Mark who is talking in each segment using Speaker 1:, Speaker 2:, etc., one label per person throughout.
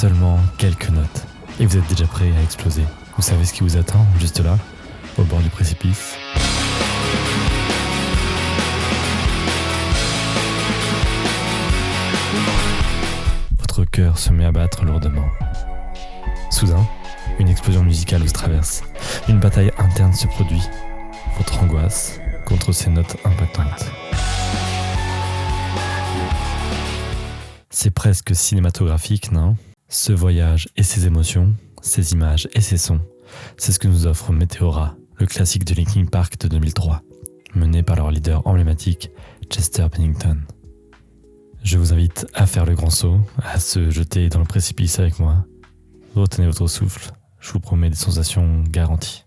Speaker 1: Seulement quelques notes, et vous êtes déjà prêt à exploser. Vous savez ce qui vous attend, juste là, au bord du précipice. Votre cœur se met à battre lourdement. Soudain, une explosion musicale vous traverse. Une bataille interne se produit. Votre angoisse contre ces notes impactantes. C'est presque cinématographique, non ? Ce voyage et ses émotions, ces images et ces sons, c'est ce que nous offre Meteora, le classique de Linkin Park de 2003, mené par leur leader emblématique, Chester Bennington. Je vous invite à faire le grand saut, à se jeter dans le précipice avec moi. Retenez votre souffle, je vous promets des sensations garanties.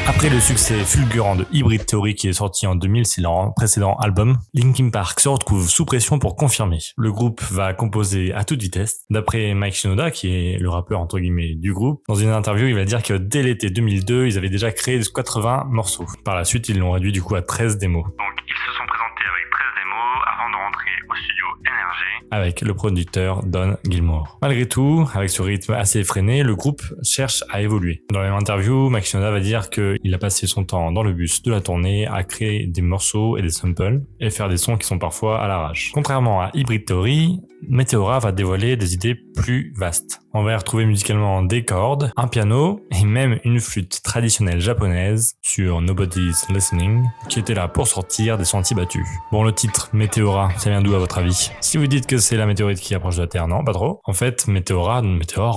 Speaker 2: Après le succès fulgurant de Hybrid Theory qui est sorti en 2000, c'est leur précédent album, Linkin Park se retrouve sous pression pour confirmer. Le groupe va composer à toute vitesse. D'après Mike Shinoda, qui est le rappeur entre guillemets du groupe, dans une interview, il va dire que dès l'été 2002, ils avaient déjà créé 80 morceaux. Par la suite, ils l'ont réduit du coup à 13 démos.
Speaker 3: Donc ils se sont présentés avec 13 démos avant de rentrer au studio NRG
Speaker 2: avec le producteur Don Gilmore. Malgré tout, avec ce rythme assez effréné, le groupe cherche à évoluer. Dans la même interview, Mike Shinoda va dire qu'il a passé son temps dans le bus de la tournée à créer des morceaux et des samples et faire des sons qui sont parfois à l'arrache. Contrairement à Hybrid Theory, Meteora va dévoiler des idées plus vastes. On va y retrouver musicalement des cordes, un piano et même une flûte traditionnelle japonaise sur Nobody's Listening qui était là pour sortir des sentiers battus. Bon, le titre Meteora, ça vient d'où à votre avis ? Si vous dites que c'est la météorite qui approche de la Terre, non, pas trop. En fait, météore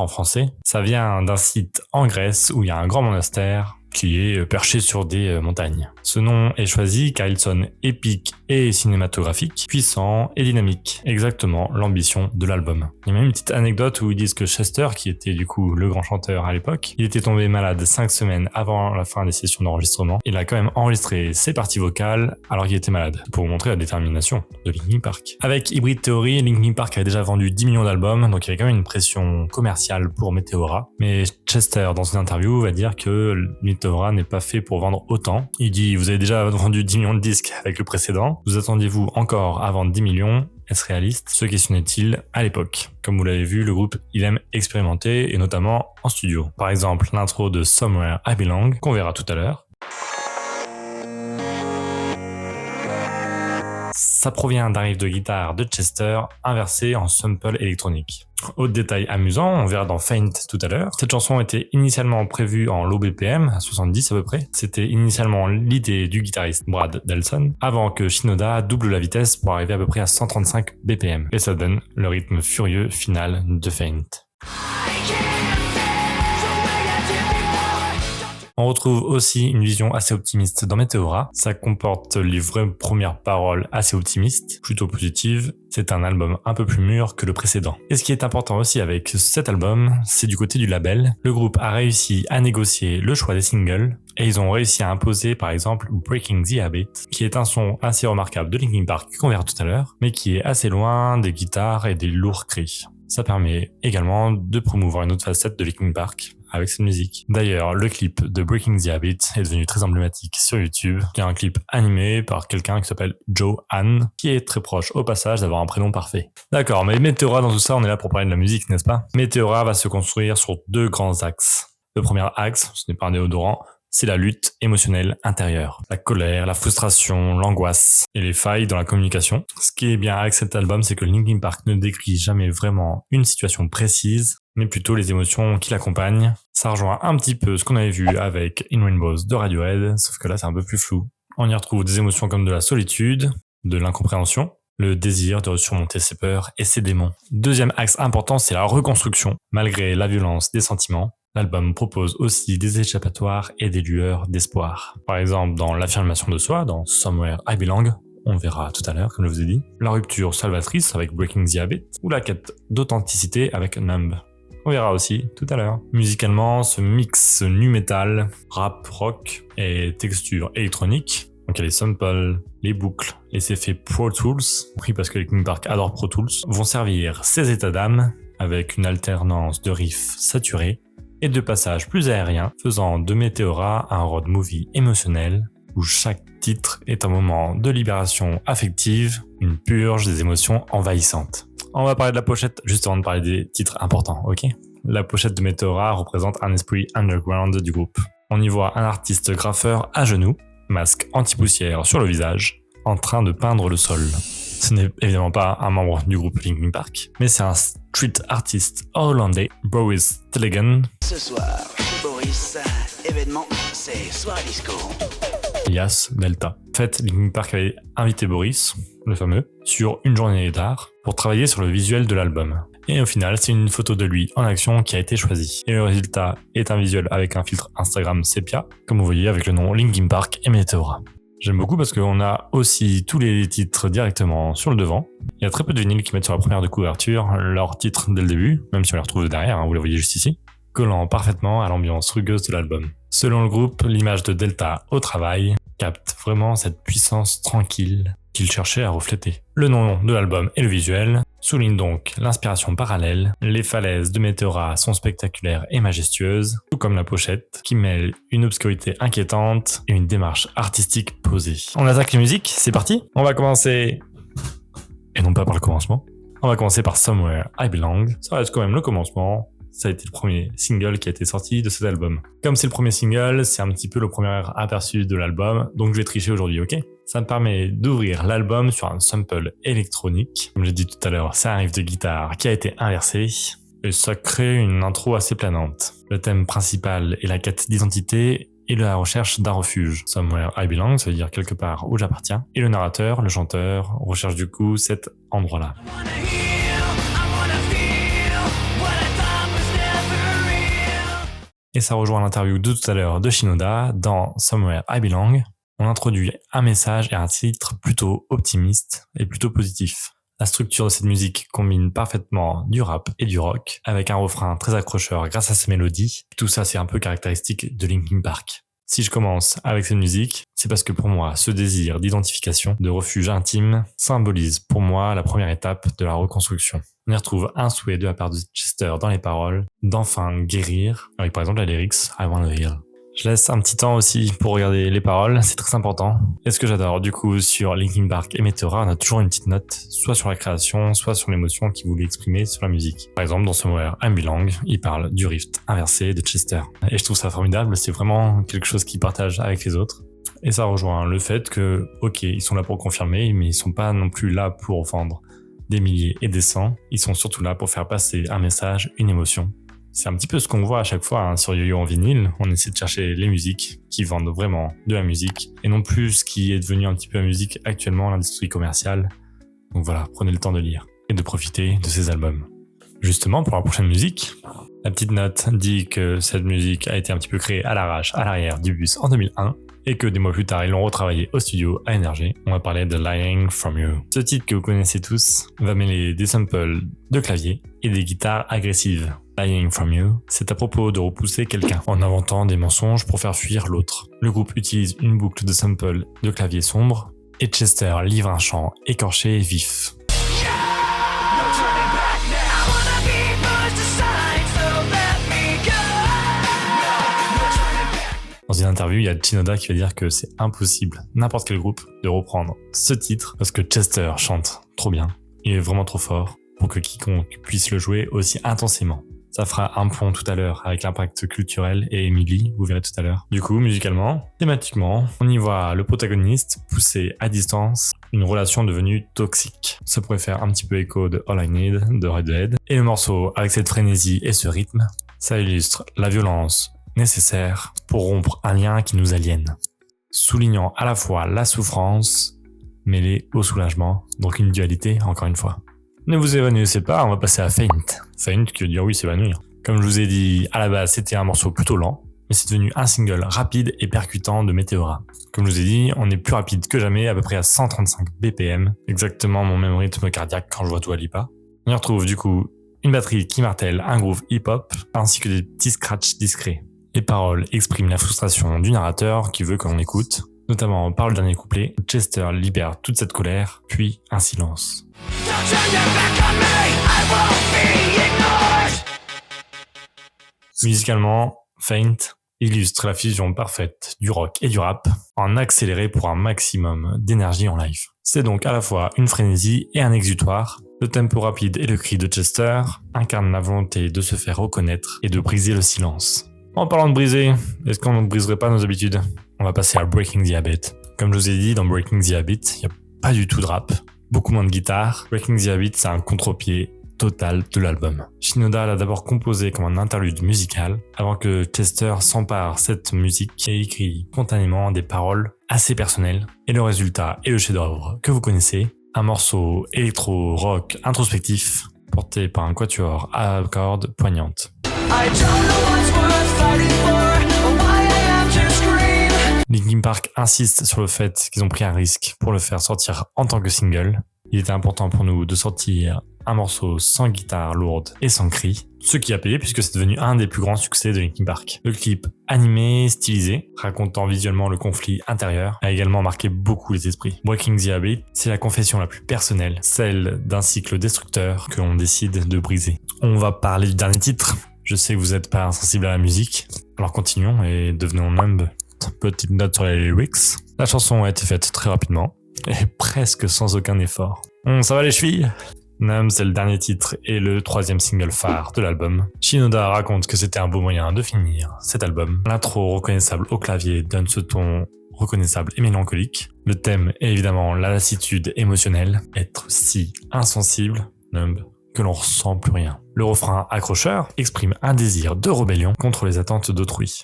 Speaker 2: en français, ça vient d'un site en Grèce où il y a un grand monastère qui est perché sur des montagnes. Ce nom est choisi car il sonne épique et cinématographique, puissant et dynamique. Exactement l'ambition de l'album. Il y a même une petite anecdote où ils disent que Chester, qui était du coup le grand chanteur à l'époque, il était tombé malade 5 semaines avant la fin des sessions d'enregistrement. Il a quand même enregistré ses parties vocales alors qu'il était malade, pour montrer la détermination de Linkin Park. Avec Hybrid Theory, Linkin Park avait déjà vendu 10 millions d'albums, donc il y avait quand même une pression commerciale pour Meteora. Mais Chester, dans une interview, va dire que Meteora n'est pas fait pour vendre autant. Il dit, vous avez déjà vendu 10 millions de disques avec le précédent, vous attendiez-vous encore à vendre 10 millions ? Est-ce réaliste ? Se questionnait-il à l'époque. Comme vous l'avez vu, le groupe, il aime expérimenter, et notamment en studio. Par exemple, l'intro de Somewhere I Belong, qu'on verra tout à l'heure. Ça provient d'un riff de guitare de Chester inversé en sample électronique. Autre détail amusant, on verra dans Faint tout à l'heure, cette chanson était initialement prévue en low BPM, à 70 à peu près. C'était initialement l'idée du guitariste Brad Delson, avant que Shinoda double la vitesse pour arriver à peu près à 135 BPM. Et ça donne le rythme furieux final de Faint. On retrouve aussi une vision assez optimiste dans Meteora. Ça comporte les vraies premières paroles assez optimistes, plutôt positives. C'est un album un peu plus mûr que le précédent. Et ce qui est important aussi avec cet album, c'est du côté du label. Le groupe a réussi à négocier le choix des singles et ils ont réussi à imposer par exemple Breaking the Habit, qui est un son assez remarquable de Linkin Park qu'on verra tout à l'heure, mais qui est assez loin des guitares et des lourds cris. Ça permet également de promouvoir une autre facette de Linkin Park avec cette musique. D'ailleurs, le clip de Breaking the Habit est devenu très emblématique sur YouTube. Il y a un clip animé par quelqu'un qui s'appelle Joe Han, qui est très proche au passage d'avoir un prénom parfait. D'accord, mais Meteora dans tout ça, on est là pour parler de la musique, n'est-ce pas ? Meteora va se construire sur 2 grands axes. Le premier axe, ce n'est pas un déodorant, c'est la lutte émotionnelle intérieure. La colère, la frustration, l'angoisse et les failles dans la communication. Ce qui est bien avec cet album, c'est que Linkin Park ne décrit jamais vraiment une situation précise, mais plutôt les émotions qui l'accompagnent. Ça rejoint un petit peu ce qu'on avait vu avec In Rainbows de Radiohead, sauf que là c'est un peu plus flou. On y retrouve des émotions comme de la solitude, de l'incompréhension, le désir de surmonter ses peurs et ses démons. Deuxième axe important, c'est la reconstruction. Malgré la violence des sentiments, l'album propose aussi des échappatoires et des lueurs d'espoir. Par exemple, dans l'affirmation de soi, dans Somewhere I Belong, on verra tout à l'heure, comme je vous ai dit, la rupture salvatrice avec Breaking the Habit, ou la quête d'authenticité avec Numb. On verra aussi tout à l'heure. Musicalement, ce mix nu metal, rap, rock et texture électronique, donc il y a les samples, les boucles, les effets Pro Tools, pris parce que Linkin Park adore Pro Tools, vont servir ces états d'âme avec une alternance de riffs saturés et de passages plus aériens, faisant de Meteora un road movie émotionnel où chaque titre est un moment de libération affective, une purge des émotions envahissantes. On va parler de la pochette juste avant de parler des titres importants, ok ? La pochette de Meteora représente un esprit underground du groupe. On y voit un artiste graffeur à genoux, masque anti-poussière sur le visage, en train de peindre le sol. Ce n'est évidemment pas un membre du groupe Linkin Park, mais c'est un street artiste hollandais, Boris Tillegen.
Speaker 4: Ce soir, chez Boris, événement, c'est soirée disco.
Speaker 2: Alias Delta. En fait, Linkin Park avait invité Boris, le fameux, sur une journée d'art pour travailler sur le visuel de l'album. Et au final, c'est une photo de lui en action qui a été choisie. Et le résultat est un visuel avec un filtre Instagram sépia, comme vous voyez avec le nom Linkin Park et Meteora. J'aime beaucoup parce qu'on a aussi tous les titres directement sur le devant. Il y a très peu de vinyles qui mettent sur la première de couverture leurs titres dès le début, même si on les retrouve derrière, vous les voyez juste ici, collant parfaitement à l'ambiance rugueuse de l'album. Selon le groupe, l'image de Delta au travail capte vraiment cette puissance tranquille qu'il cherchait à refléter. Le nom de l'album et le visuel soulignent donc l'inspiration parallèle. Les falaises de Meteora sont spectaculaires et majestueuses, tout comme la pochette, qui mêle une obscurité inquiétante et une démarche artistique posée. On attaque les musiques, c'est parti. On va commencer, et non pas par le commencement, on va commencer par Somewhere I Belong. Ça reste quand même le commencement. Ça a été le premier single qui a été sorti de cet album. Comme c'est le premier single, c'est un petit peu le premier aperçu de l'album, donc je vais tricher aujourd'hui, ok ? Ça me permet d'ouvrir l'album sur un sample électronique. Comme j'ai dit tout à l'heure, c'est un riff de guitare qui a été inversé, et ça crée une intro assez planante. Le thème principal est la quête d'identité et la recherche d'un refuge. Somewhere I Belong, ça veut dire quelque part où j'appartiens. Et le narrateur, le chanteur, recherche du coup cet endroit-là. Et ça rejoint l'interview de tout à l'heure de Shinoda dans Somewhere I Belong. On introduit un message et un titre plutôt optimiste et plutôt positif. La structure de cette musique combine parfaitement du rap et du rock, avec un refrain très accrocheur grâce à ses mélodies. Tout ça, c'est un peu caractéristique de Linkin Park. Si je commence avec cette musique, c'est parce que pour moi, ce désir d'identification, de refuge intime, symbolise pour moi la première étape de la reconstruction. On y retrouve un souhait de la part de Chester dans les paroles, d'enfin guérir, avec par exemple la lyrics « I wanna heal ». Je laisse un petit temps aussi pour regarder les paroles, c'est très important. Et ce que j'adore, du coup, sur Linkin Park et Meteora, on a toujours une petite note, soit sur la création, soit sur l'émotion qu'ils voulaient exprimer sur la musique. Par exemple, dans Somewhere I Belong, il parle du rift inversé de Chester. Et je trouve ça formidable, c'est vraiment quelque chose qu'ils partagent avec les autres. Et ça rejoint le fait que, ok, ils sont là pour confirmer, mais ils sont pas non plus là pour vendre des milliers et des cents. Ils sont surtout là pour faire passer un message, une émotion. C'est un petit peu ce qu'on voit à chaque fois sur Yo-Yo en vinyle. On essaie de chercher les musiques qui vendent vraiment de la musique et non plus ce qui est devenu un petit peu la musique actuellement, l'industrie commerciale. Donc voilà, prenez le temps de lire et de profiter de ces albums. Justement, pour la prochaine musique, la petite note dit que cette musique a été un petit peu créée à l'arrache, à l'arrière du bus en 2001 et que des mois plus tard, ils l'ont retravaillé au studio à NRG. On va parler de Lying From You. Ce titre que vous connaissez tous va mêler des samples de clavier et des guitares agressives. Lying From You, c'est à propos de repousser quelqu'un en inventant des mensonges pour faire fuir l'autre. Le groupe utilise une boucle de samples de clavier sombre et Chester livre un chant écorché et vif. Dans une interview, il y a Shinoda qui va dire que c'est impossible, n'importe quel groupe, de reprendre ce titre parce que Chester chante trop bien. Il est vraiment trop fort pour que quiconque puisse le jouer aussi intensément. Ça fera un pont tout à l'heure avec l'impact culturel et Emily, vous verrez tout à l'heure. Du coup, musicalement, thématiquement, on y voit le protagoniste pousser à distance une relation devenue toxique. Ça pourrait faire un petit peu écho de All I Need de Radiohead. Et le morceau, avec cette frénésie et ce rythme, ça illustre la violence nécessaire pour rompre un lien qui nous aliène, soulignant à la fois la souffrance mêlée au soulagement, donc une dualité encore une fois. Ne vous évanouissez pas, on va passer à Faint. Faint qui veut dire oui s'évanouir. Comme je vous ai dit, à la base c'était un morceau plutôt lent, mais c'est devenu un single rapide et percutant de Meteora. Comme je vous ai dit, on est plus rapide que jamais, à peu près à 135 BPM, exactement mon même rythme cardiaque quand je vois Dua Lipa. On y retrouve du coup une batterie qui martèle un groove hip-hop, ainsi que des petits scratchs discrets. Les paroles expriment la frustration du narrateur qui veut que l'on écoute, notamment par le dernier couplet, où Chester libère toute cette colère, puis un silence. Musicalement, Faint illustre la fusion parfaite du rock et du rap en accéléré pour un maximum d'énergie en live. C'est donc à la fois une frénésie et un exutoire. Le tempo rapide et le cri de Chester incarnent la volonté de se faire reconnaître et de briser le silence. En parlant de briser, est-ce qu'on ne briserait pas nos habitudes ? On va passer à Breaking the Habit. Comme je vous ai dit, dans Breaking the Habit, il n'y a pas du tout de rap, beaucoup moins de guitare. Breaking the Habit, c'est un contre-pied total de l'album. Shinoda l'a d'abord composé comme un interlude musical, avant que Chester s'empare cette musique et écrit spontanément des paroles assez personnelles. Et le résultat est le chef-d'œuvre que vous connaissez, un morceau électro-rock introspectif, porté par un quatuor à cordes poignantes. Linkin Park insiste sur le fait qu'ils ont pris un risque pour le faire sortir en tant que single. Il était important pour nous de sortir un morceau sans guitare lourde et sans cri, ce qui a payé puisque c'est devenu un des plus grands succès de Linkin Park. Le clip animé, stylisé, racontant visuellement le conflit intérieur, a également marqué beaucoup les esprits. Breaking the Habit, c'est la confession la plus personnelle, celle d'un cycle destructeur que l'on décide de briser. On va parler du dernier titre. Je sais que vous n'êtes pas insensible à la musique, alors continuons et devenons numb. Petite note sur les lyrics. La chanson a été faite très rapidement et presque sans aucun effort. Ça va les chevilles ? Numb, c'est le dernier titre et le troisième single phare de l'album. Shinoda raconte que c'était un beau moyen de finir cet album. L'intro reconnaissable au clavier donne ce ton reconnaissable et mélancolique. Le thème est évidemment la lassitude émotionnelle, être si insensible, Numb, que l'on ressent plus rien. Le refrain accrocheur exprime un désir de rébellion contre les attentes d'autrui.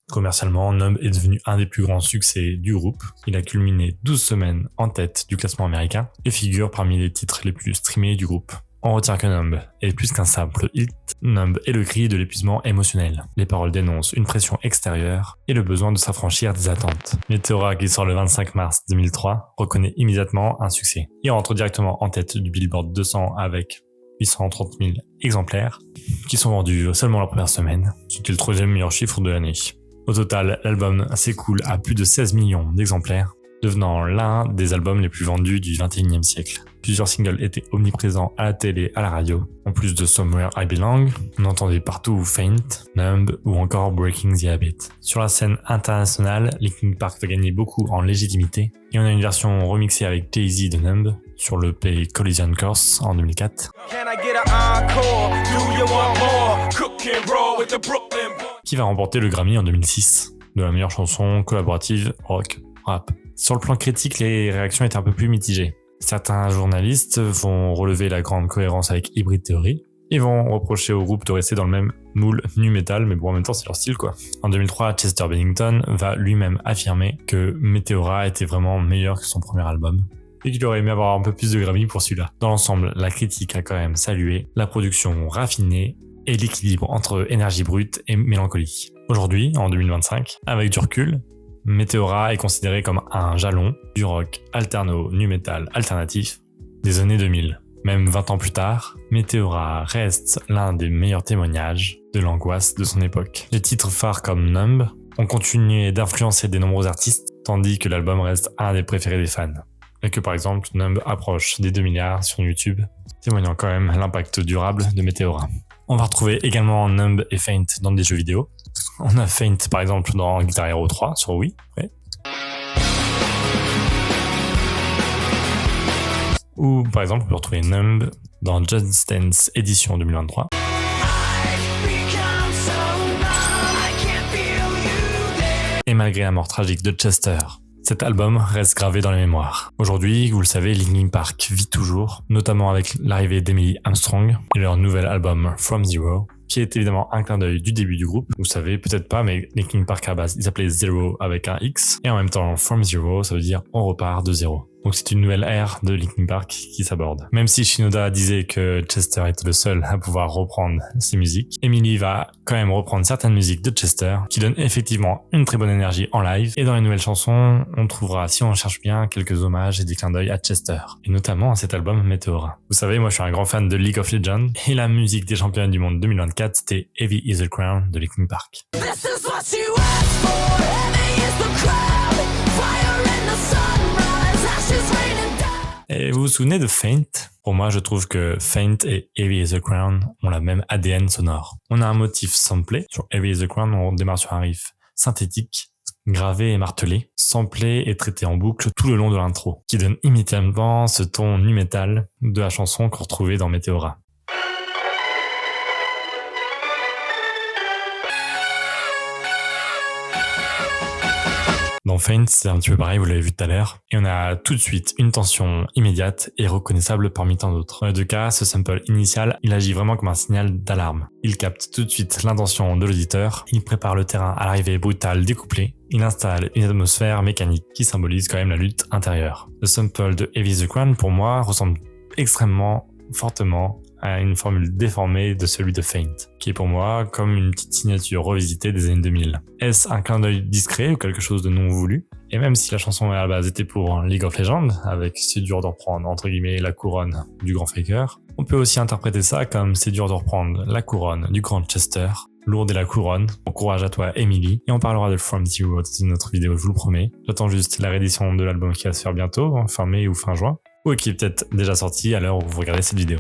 Speaker 2: Commercialement, Numb est devenu un des plus grands succès du groupe. Il a culminé 12 semaines en tête du classement américain et figure parmi les titres les plus streamés du groupe. On retient que Numb est plus qu'un simple hit. Numb est le cri de l'épuisement émotionnel. Les paroles dénoncent une pression extérieure et le besoin de s'affranchir des attentes. Meteora, qui sort le 25 mars 2003, reconnaît immédiatement un succès. Il rentre directement en tête du Billboard 200 avec 830 000 exemplaires qui sont vendus seulement la première semaine. C'était le troisième meilleur chiffre de l'année. Au total, l'album s'écoule à plus de 16 millions d'exemplaires, devenant l'un des albums les plus vendus du XXIe siècle. Plusieurs singles étaient omniprésents à la télé, à la radio. En plus de Somewhere I Belong, on entendait partout Faint, Numb ou encore Breaking the Habit. Sur la scène internationale, Linkin Park va gagner beaucoup en légitimité et on a une version remixée avec Jay-Z de Numb sur le l'EP Collision Course en 2004. Qui va remporter le Grammy en 2006 de la meilleure chanson collaborative rock rap. Sur le plan critique, les réactions étaient un peu plus mitigées. Certains journalistes vont relever la grande cohérence avec Hybrid Theory et vont reprocher au groupe de rester dans le même moule nu metal, mais bon, en même temps, c'est leur style, quoi. En 2003, Chester Bennington va lui-même affirmer que Meteora était vraiment meilleur que son premier album et qu'il aurait aimé avoir un peu plus de Grammy pour celui-là. Dans l'ensemble, la critique a quand même salué la production raffinée et l'équilibre entre énergie brute et mélancolie. Aujourd'hui, en 2025, avec du recul, Meteora est considéré comme un jalon du rock alterno nu metal alternatif des années 2000. Même 20 ans plus tard, Meteora reste l'un des meilleurs témoignages de l'angoisse de son époque. Les titres phares comme Numb ont continué d'influencer de nombreux artistes, tandis que l'album reste un des préférés des fans. Et que par exemple, Numb approche des 2 milliards sur YouTube, témoignant quand même l'impact durable de Meteora. On va retrouver également Numb et Faint dans des jeux vidéo. On a Faint par exemple dans Guitar Hero 3 sur Wii. Ouais. Ou par exemple on peut retrouver Numb dans Just Dance Edition 2023. Et malgré la mort tragique de Chester, cet album reste gravé dans les mémoires. Aujourd'hui, vous le savez, Linkin Park vit toujours, notamment avec l'arrivée d'Emily Armstrong et leur nouvel album From Zero, qui est évidemment un clin d'œil du début du groupe. Vous savez peut-être pas, mais Linkin Park à la base, ils s'appelaient Zero avec un X, et en même temps From Zero, ça veut dire on repart de zéro. Donc c'est une nouvelle ère de Linkin Park qui s'aborde. Même si Shinoda disait que Chester était le seul à pouvoir reprendre ses musiques, Emily va quand même reprendre certaines musiques de Chester qui donnent effectivement une très bonne énergie en live. Et dans les nouvelles chansons, on trouvera, si on cherche bien, quelques hommages et des clins d'œil à Chester. Et notamment à cet album Meteora. Vous savez, moi je suis un grand fan de League of Legends et la musique des championnats du monde 2024, c'était Heavy is the Crown de Linkin Park. This is what you asked for, heavy is the crown, fire in the sunrise, ashes raining down. Et vous vous souvenez de Faint? Pour moi, je trouve que Faint et Heavy is the Crown ont la même ADN sonore. On a un motif samplé. Sur Heavy is the Crown, on démarre sur un riff synthétique, gravé et martelé, samplé et traité en boucle tout le long de l'intro, qui donne immédiatement ce ton nu metal de la chanson qu'on retrouvait dans Meteora. Dans Faint, c'est un petit peu pareil, vous l'avez vu tout à l'heure. Et on a tout de suite une tension immédiate et reconnaissable parmi tant d'autres. Dans les deux cas, ce sample initial, il agit vraiment comme un signal d'alarme. Il capte tout de suite l'intention de l'auditeur, il prépare le terrain à l'arrivée brutale des couplets, il installe une atmosphère mécanique qui symbolise quand même la lutte intérieure. Le sample de Heavy is the Crown, pour moi, ressemble extrêmement fortement à une formule déformée de celui de Faint, qui est pour moi comme une petite signature revisitée des années 2000. Est-ce un clin d'œil discret ou quelque chose de non voulu? Et même si la chanson à la base était pour League of Legends, avec C'est dur de reprendre entre guillemets la couronne du grand Faker, on peut aussi interpréter ça comme C'est dur de reprendre la couronne du grand Chester. Lourde est la couronne. Bon courage à toi, Emily. Et on parlera de From Zero dans une autre vidéo, je vous le promets. J'attends juste la réédition de l'album qui va se faire bientôt, fin mai ou fin juin, ou qui est peut-être déjà sorti à l'heure où vous regardez cette vidéo.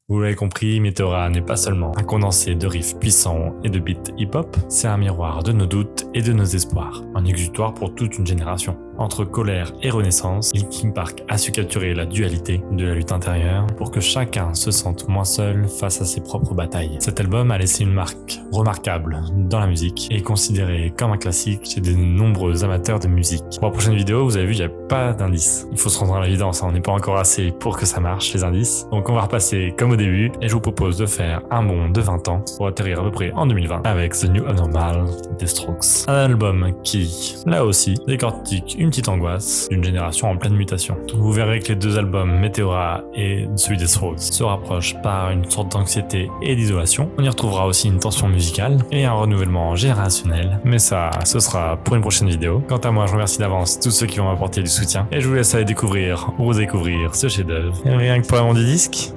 Speaker 2: Vous l'avez compris, Meteora n'est pas seulement un condensé de riffs puissants et de beats hip-hop, c'est un miroir de nos doutes et de nos espoirs, un exutoire pour toute une génération. Entre colère et renaissance, Linkin Park a su capturer la dualité de la lutte intérieure pour que chacun se sente moins seul face à ses propres batailles. Cet album a laissé une marque remarquable dans la musique et est considéré comme un classique chez de nombreux amateurs de musique. Pour la prochaine vidéo, vous avez vu, il n'y a pas d'indices. Il faut se rendre à l'évidence, on n'est pas encore assez pour que ça marche, les indices. Donc on va repasser comme au début et je vous propose de faire un bond de 20 ans pour atterrir à peu près en 2020 avec The New Abnormal des Strokes. Un album qui, là aussi, décortique une petite angoisse d'une génération en pleine mutation. Vous verrez que les deux albums, Meteora et celui des Strokes, se rapprochent par une sorte d'anxiété et d'isolation. On y retrouvera aussi une tension musicale et un renouvellement générationnel, mais ça, ce sera pour une prochaine vidéo. Quant à moi, je remercie d'avance tous ceux qui vont m'apporter du soutien et je vous laisse aller découvrir ou redécouvrir ce chef-d'œuvre. Et rien que pour la monde du disque,